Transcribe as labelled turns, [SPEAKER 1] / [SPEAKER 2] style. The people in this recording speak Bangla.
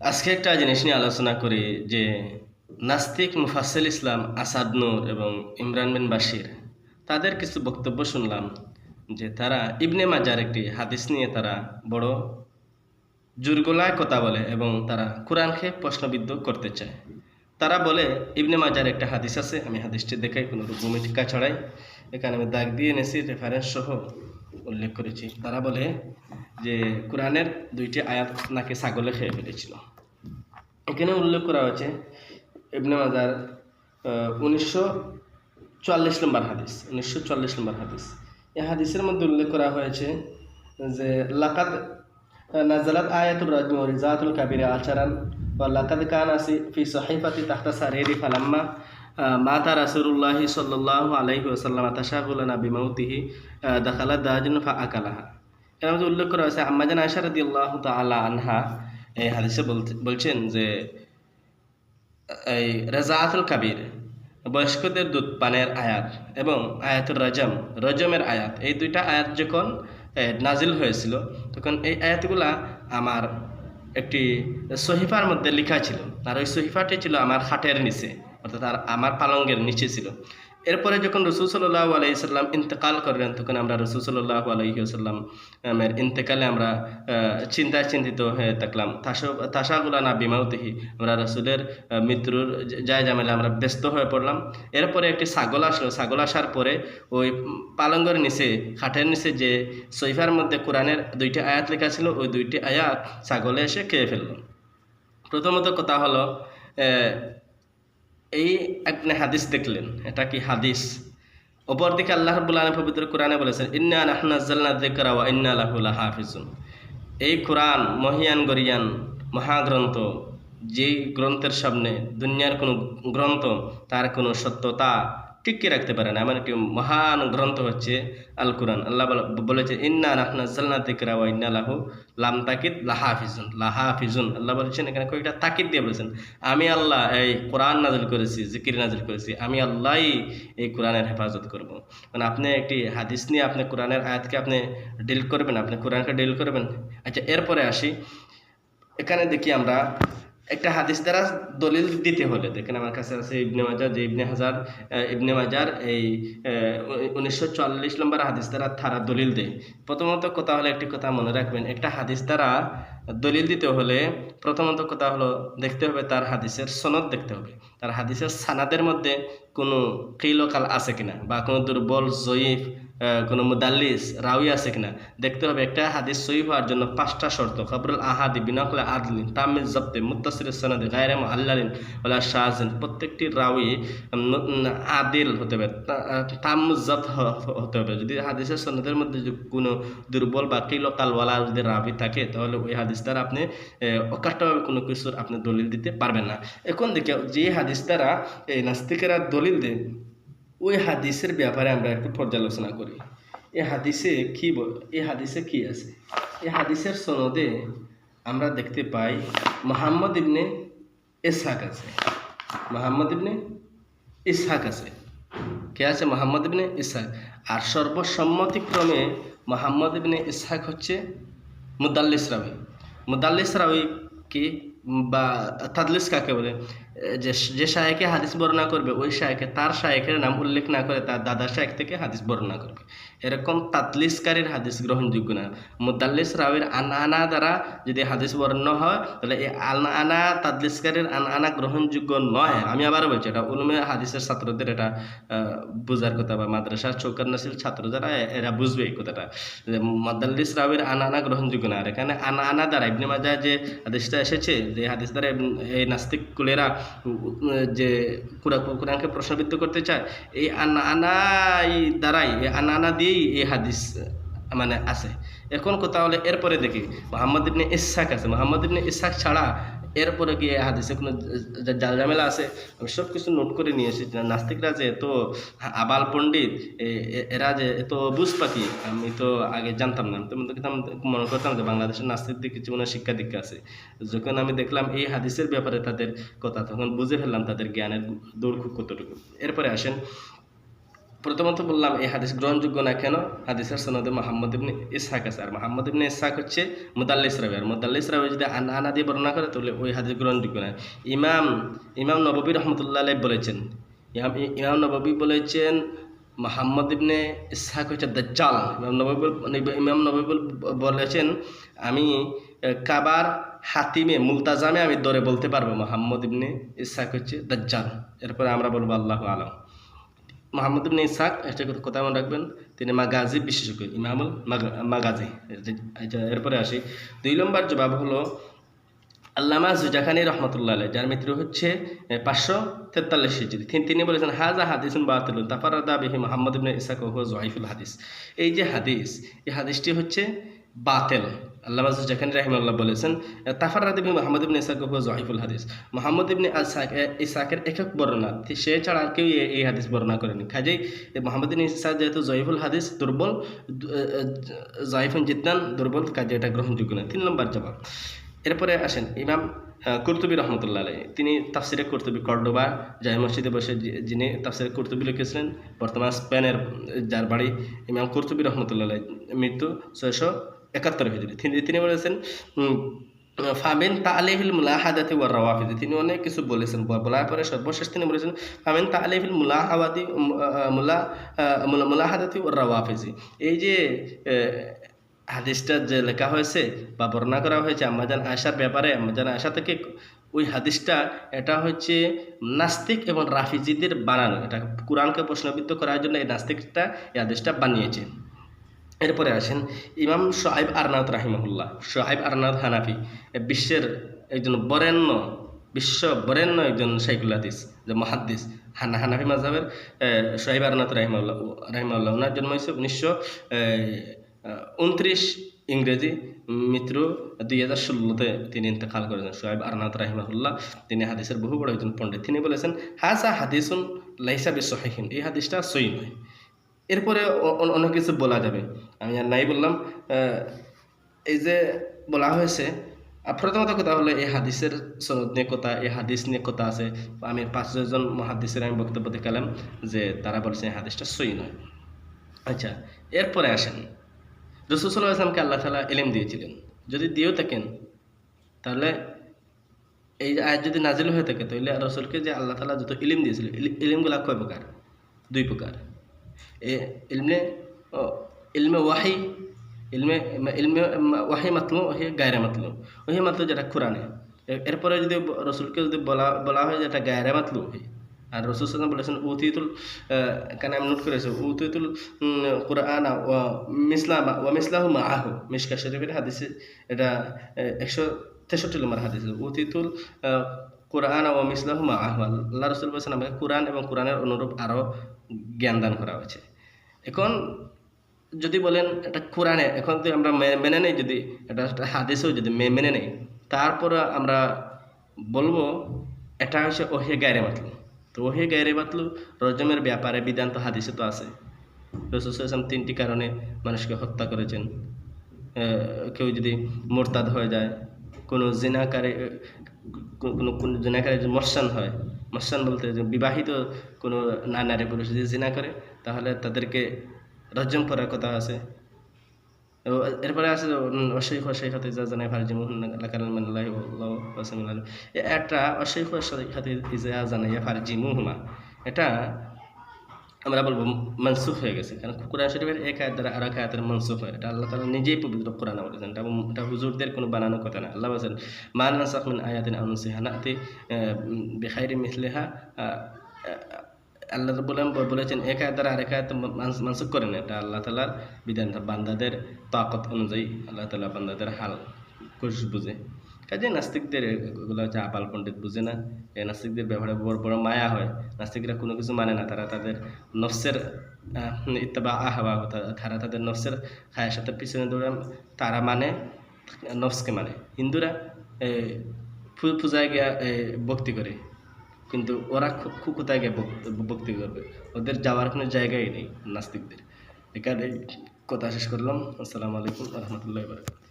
[SPEAKER 1] আজকে একটা জিনিস নিয়ে আলোচনা করি যে নাস্তিক মুফাসসিল ইসলাম আসাদ নূর এবং ইমরান বিন বাশির তাদের কিছু বক্তব্য শুনলাম যে তারা ইবনে মাজার একটি হাদিস নিয়ে তারা বড় জোরগলায় কথা বলে এবং তারা কোরআনকে প্রশ্নবিদ্ধ করতে চায়। তারা বলে ইবনে মাজার একটা হাদিস আছে, আমি হাদিসটি দেখাই কোনো ভূমিকা ছড়াই, এখানে আমি দাগ দিয়ে এনেছি, রেফারেন্স সহ উল্লেখ করেছি। তারা বলে যে কোরআনের দুইটি আয়াত নাকি ছাগলে খেয়ে ফেলেছিল। এখানে উল্লেখ করা হয়েছে ইবনে মাজার 1944 নম্বর হাদিস, 1944 নম্বর হাদিস। এই হাদিসের মধ্যে উল্লেখ করা হয়েছে যে লাকাদ নাজালাত আয়াতুর রাজমি ওয়া রিজাতুল কাবিরা আশারান ওয়া লাকাদ কানা ফি সহিফাতি তাহতা সারিরি ফালাম্মা মাতা রাসূলুল্লাহি সাল্লাল্লাহু আলাইহি ওয়াসাল্লাম তাশাগুলানা বিমাউতিহি দাখালা দাজিন ফা আকালাহা। এর মধ্যে উল্লেখ করা হয়েছে আম্মা জান আয়েশা রাদিয়াল্লাহু তাআলা আনহা এই হাদিসে বলছেন যে এই রাজাতুল কাবির বয়স্কদের দুধ পানের আয়াত এবং আয়াতুর রজমের আয়াত, এই দুইটা আয়াত যখন নাজিল হয়েছিল তখন এই আয়াতগুলা আমার একটি সহিফার মধ্যে লেখা ছিল, আর ওই সহিফাটি ছিল আমার খাটের নিচে, অর্থাৎ আমার পালঙ্গের নিচে ছিল। এরপরে যখন রসুল সাল্লাল্লাহু আলাইহি সাল্লাম ইন্তেকাল করলেন তখন আমরা রসুল সাল্লাল্লাহু আলাইহি সাল্লামের ইন্তেকালে আমরা চিন্তায় চিন্তিত হয়ে থাকলাম। তাশাগুলানা বিমাউতিহি, আমরা রসুলের মৃত্যুর যায় জামেলে আমরা ব্যস্ত হয়ে পড়লাম। এরপরে একটি ছাগল আসলো, ছাগল আসার পরে ওই পালঙ্গের নিচে, খাটের নিচে যে সহিফার মধ্যে কোরআনের দুইটি আয়াত লেখা ছিল, ওই দুইটি আয়াত ছাগলে এসে খেয়ে ফেলল। প্রথমত কথা হলো এই আপনি হাদিস দেখলেন, এটা কি হাদিস? অপরদিকে আল্লাহ রাব্বুল আলামিন পবিত্র কোরআনে বলেছেন ইন্না নাহনু নাযালনা যিকরা ওয়া ইন্না লাহু লাহাফিজুন। এই কোরআন মহিয়ান গরিয়ান মহাগ্রন্থ, যেই গ্রন্থের সামনে দুনিয়ার কোনো গ্রন্থ তার কোনো সত্যতা টিকিয়ে রাখতে পারে না, এমন একটি মহান গ্রন্থ হচ্ছে আল কোরআন। আল্লাহ বলেছে ইন্না নাহনু নাযালনা যিকরা ওয়া ইন্না লাহু লাম তাকিদ লাহাফিজুন। আল্লাহ বলেছেন, এখানে কয়েকটা তাকিদ দিয়ে বলেছেন, আমি আল্লাহ এই কোরআন নাজিল করেছি, জিকির নাজিল করেছি, আমি আল্লাহই এই কোরআনের হেফাজত করব। মানে আপনি একটি হাদিস নিয়ে আপনি কোরআনের আয়াতকে আপনি ডিল করবেন, আপনি কোরআনকে ডিল করবেন। আচ্ছা, এরপরে আসি, এখানে দেখি আমরা একটা হাদিস দ্বারা দলিল দিতে হলে, দেখেন আমার কাছে আছে ইবনে মাজার, যে ইবনে মাজার এই 1944 নম্বর হাদিস দ্বারা তারা দলিল দেয়। প্রথমত কথা হলো, একটি কথা মনে রাখবেন, একটা হাদিস দ্বারা দলিল দিতে হলে প্রথমত কথা হলো দেখতে হবে তার হাদিসের সনদ দেখতে হবে, তার হাদিসের সানাদের মধ্যে কোনো কিলকাল আছে কিনা, বা কোনো দুর্বল জয়ীফ কোনো মুদাল্লিস রাউই আছে কিনা দেখতে হবে। একটা হাদিস সহিহ হওয়ার জন্য 5টা শর্ত: খবরুল আহাদি বিনাকল আদলিন তামিজ জব্তে মুত্তাসিল সনদে গায়রে মুআল্লালিন ওয়ালা শাযিন। প্রত্যেকটি রাউই আদিল হতে হবে, তামিজ জব্ত হতে হবে। যদি হাদিসের সনদের মধ্যে কোনো দুর্বল বা কিলকালওয়ালা যদি রাবি থাকে তাহলে ওই হাদিস দ্বারা আপনি অকাট্যভাবে কোনো কিছুর আপনি দলিল দিতে পারবেন না। এখন দেখে যে হাদিস দ্বারা এই নাস্তিকেরা দলিল দেয়, ওই হাদিসের ব্যাপারে আমরা একটু পর্যালোচনা করি। এই হাদিসে কি আছে? এই হাদিসের সনদে আমরা দেখতে পাই মুহাম্মদ ইবনে ইসহাক আছে, কে আছে? মুহাম্মদ ইবনে ইসহাক। আর সর্বসম্মতিক্রমে মুহাম্মদ ইবনে ইসহাক হচ্ছে মুদাল্লিস রাওয়ি কি বা তাদলিস কাকে বলে? যে শায়েখে হাদিস বর্ণনা করবে ওই শায়েখে তার শায়েখের নাম উল্লেখ না করে তার দাদার শায়েখ থেকে হাদিস বর্ণনা করবে, এরকম তাদলিসকারীর হাদিস গ্রহণযোগ্য না। মুদাল্লিস রাওয়ির আনা দ্বারা যদি হাদিস বর্ণনা হয় তাহলে এই আনা তাদলিসকারীর আনা গ্রহণযোগ্য নয়। আমি আবারও বলছি, এটা উলুমে হাদিসের ছাত্রদের এটা বোঝার কথা, বা মাদ্রাসার চৌকার নাসিল ছাত্র যারা এরা বুঝবে এই কথাটা, যে মুদাল্লিস রাওয়ির আনা গ্রহণযোগ্য না। আর এখানে আনা দ্বারা ইবনে মাজাহ যে হাদিসটা এসেছে, যে হাদিস দ্বারা এই নাস্তিক কুলেরা যে কোরআনকে প্রশ্নবিদ্ধ করতে চায়, এই আনা দিয়েই এই হাদিস মানে আছে। এখন কথা হলে এরপরে দেখি মুহাম্মদ ইবনে ইসহাক আছে, মুহাম্মদ ইবনে ইসহাক ছাড়া এরপরে কি হাদিসে কোনো জাল ঝামেলা আছে? আমি সব কিছু নোট করে নিয়েছি। নাস্তিকরা যে এত আবাল পণ্ডিত, এরা যে এত বুঝ পাখি, আমি তো আগে জানতাম না। তো মনে করতাম যে বাংলাদেশের নাস্তিকদের কিছু মনে শিক্ষা দীক্ষা আছে। যখন আমি দেখলাম এই হাদিসের ব্যাপারে তাদের কথা, তখন বুঝে ফেললাম তাদের জ্ঞানের দৌড় কতটুকু। এরপরে আসেন, প্রথমত বললাম এই হাদিস গ্রহণযোগ্য না কেন? হাদিসের সনদে মোহাম্মদ ইবনে ইসহাক আছে, আর মোহাম্মদ ইবনে ইসহাক হচ্ছে মুদাল্লিস রাবী, আর মুদাল্লিস রাবী যদি আনা দিয়ে বর্ণনা করে তাহলে ওই হাদিস গ্রহণযোগ্য না। ইমাম নববী রহমতুল্লাহ আলাইহি বলেছেন, ইমাম নববী বলেছেন মোহাম্মদ ইবনে ইসহাক হচ্ছে দাজ্জাল। ইমাম নববী বলেছেন আমি কাবার হাতিমে মুলতাজামে আমি দরে বলতে পারবো মোহাম্মদ ইবনে ইসহাক হচ্ছে দাজ্জাল। এরপরে আমরা বলবো আল্লাহু আলাম। মোহাম্মদ ইবনে ইসহাক একটা কথা মনে রাখবেন, তিনি মাগাজি বিশেষজ্ঞ, ইমামুল মাগাজি। এরপরে আসি 2 নম্বর জবাব হলো আল্লামা জুজাখানি রহমতুল্লাহ আলাইহি, যার মৃত্যু হচ্ছে 543 হিজরি। তিনি বলেছেন হাজা হাদিসুন বাতিলুন তাফাররাদা বিহি মোহাম্মদ ইবনে ইসহাক ওয়া হুয়া যায়ীফুল হাদিস। এই যে হাদিস, এই হাদিসটি হচ্ছে বাতিল। আল্লামা জুজাখানি রাহিমাহুল্লাহ বলেছেন তাফাররাদা বিহি মোহাম্মদ ইবনে ইসহাক ওয়া হুয়া যায়ীফুল হাদিস। মোহাম্মদ ইবনে ইসহাকের একক বর্ণনা, সে ছাড়া আর কেউ এই হাদিস বর্ণনা করেনি। কাজেই মোহাম্মদ ইবনে ইসহাক যেহেতু যায়ীফুল হাদিস, দুর্বল, যায়ীফুন জিদ্দান, দুর্বল, কাজে এটা গ্রহণযোগ্য না। 3 নম্বর জবাব। এরপরে আসেন ইমাম কুরতুবী রহমতুল্লাহ আলাইহি, তিনি তাফসিরে কুরতুবী কর্ডোবা জামে মসজিদে বসে যিনি তাফসিরে কুরতুবী লিখেছিলেন, বর্তমান স্পেনের যার বাড়ি, ইমাম কুরতুবী রহমতুল্লাহ আলাইহি, মৃত্যু 671 হিজরি। তিনি বলেছেন ফামিন তাআলিফিল মুলাহাদাতি ওয়ার রাওয়াফিজ। তিনি অনেক কিছু বলেছেন, বলার পরে সর্বশেষ তিনি বলেছেন ফামিন তাআলিফিল মুলাহাদাতি ওয়ার রাওয়াফিজ। এই যে হাদিসটা যে লেখা হয়েছে বা বর্ণনা করা হয়েছে আম্মাজান আয়েশার ব্যাপারে, আম্মাজান আয়েশা থেকে, ওই হাদিসটা এটা হচ্ছে নাস্তিক এবং রাফিজিদের বানানো। এটা কোরআনকে প্রশ্নবিদ্ধ করার জন্য এই নাস্তিকটা এই হাদিসটা বানিয়েছে। এরপরে আসেন ইমাম শুআইব আরনাউত রাহিমাহুল্লাহ। শুআইব আরনাউত হানাফি, বিশ্বের একজন বিশ্ব বরেণ্য একজন শাইখুল হাদিস, যে মুহাদ্দিস, হানাফি মাযহাবের শুআইব আরনাউত রাহিমাহুল্লাহ। ওনার জন্ম হয়েছে 1929 ইংরেজি, মৃত্যু 2016-তে তিনি ইন্তেকাল করেছেন। শুআইব আরনাউত রাহিমাহুল্লাহ, তিনি হাদিসের বহু বড় একজন পণ্ডিত। তিনি বলেছেন হাযা হাদিসুন লাইসা বিসহিহিন, এই হাদিসটা সহিহ নয়। এরপরে অনেক কিছু বলা যাবে, আমি আর নাই বললাম। এই যে বলা হয়েছে, প্রথমত কথা হলো এই হাদিসের সনদ নিয়ে কথা, এই হাদিস নিয়ে কথা আছে। আমি 5-6 জন মুহাদ্দিসের আমি বক্তব্য দেখালাম যে তারা বলছেন এই হাদিসটা সহিহ নয়। আচ্ছা, এরপরে আসেন রাসূল সাল্লাল্লাহু আলাইহি ওয়াসাল্লামকে আল্লাহ তাআলা ইলম দিয়েছিলেন। যদি দিয়েও থাকেন তাহলে এই আয়াত যদি নাজিল হয়ে থাকে তাহলে রাসূলকে যে আল্লাহ তাআলা যত ইলম দিয়েছিলেন, ইলমগুলো কয় প্রকার? 2 প্রকার। ইলমে ওয়াহি, ইলমে ওয়াহি মাতলু, ওয়াহি গায়রে মাতলু। ওয়াহি মাতলু যেটা কোরআনে, এরপরে যদি রাসূলকে যদি বলা হয় যে এটা গায়রে মাতলু ওয়াহি। আর রাসূল সাল্লাল্লাহু আলাইহি ওয়াসাল্লাম বলেছেন এখানে আমি নোট করেছি উতিতুল কুরআন ওয়া মিসলাহু মাআহু। মিশকাত শরীফের হাদিসে এটা 163 নম্বর হাদিস, উতিতুল কুরআন ওয়া মিসলাহু মাআহু। আল্লাহ রাসূল বলেছেন আমাকে কুরআন এবং কুরআনের অনুরূপ আরও জ্ঞান দান করা হয়েছে। এখন যদি বলেন এটা কোরআনে, এখন যদি আমরা মেনে নেই, যদি এটা হাদিসেও যদি মেনে নেই, তারপরে আমরা বলবো এটা হচ্ছে ওহে গায়রে মাতলু। তো ওহে গায়রে মাতলু রজমের ব্যাপারে বিধান তো হাদিসে তো আছে। রাসূল সাল্লাল্লাহু আলাইহি ওয়াসাল্লাম 3টি কারণে মানুষকে হত্যা করেছেন। কেউ যদি মুরতাদ হয়ে যায়, কোনো জিনাকারী যদি মহসান হয়, মহসান বলতে যে বিবাহিত কোনো নারী পুরুষ যদি জিনা করে তাহলে তাদেরকে রজম করার কথা আছে। এরপরে আছে অশৈখ অশৈখাতে যা জানায় ফারজিমুহুন্না, একটা অশৈখ অশৈখাতে যা জানাইয়া ফারজিমুহুমা, এটা আমরা বলবো মনসুখ হয়ে গেছে, কারণ কোরআন শরীফের এক আয়াত দ্বারা আর এক আয়াতের মনসুখ হয়। এটা আল্লাহ তাআলা নিজেই পবিত্র কোরআনে বলেছেন, এটা হুজুরদের কোনো বানানো কথা না। আল্লাহ বলেছেন মা নানসাখ মিন আয়াতিন আও নুনসিহা নাতি বিখাইরিন মিসলিহা। আল্লাহ বলেছেন এক আয়াত দ্বারা আরেক আয়াত মনসুখ করেন, এটা আল্লাহ তাআলার বিধান। বান্দাদের তাকত অনুযায়ী আল্লাহ তাআলা বান্দাদের হাল কোশ বুঝে। কাজে নাস্তিকদের এগুলো হচ্ছে আপাল পণ্ডিত বুঝে না। এই নাস্তিকদের ব্যাপারে বড় বড় মায়া হয়। নাস্তিকরা কোনো কিছু মানে না, তারা তাদের নফসের ইত্তেবা আহওয়া, তারা তাদের নফসের খায়েশাতের পিছনে দৌড়ে, তারা মানে নফসকে মানে। হিন্দুরা পূজায় গিয়ে ভক্তি করে, কিন্তু ওরা কোথায় গিয়ে ভক্তি করবে? ওদের যাওয়ার কোনো জায়গাই নেই নাস্তিকদের। এখানে কথা শেষ করলাম। আসসালামু আলাইকুম ওয়া রাহমাতুল্লাহি ওয়া বারাকাতুহু।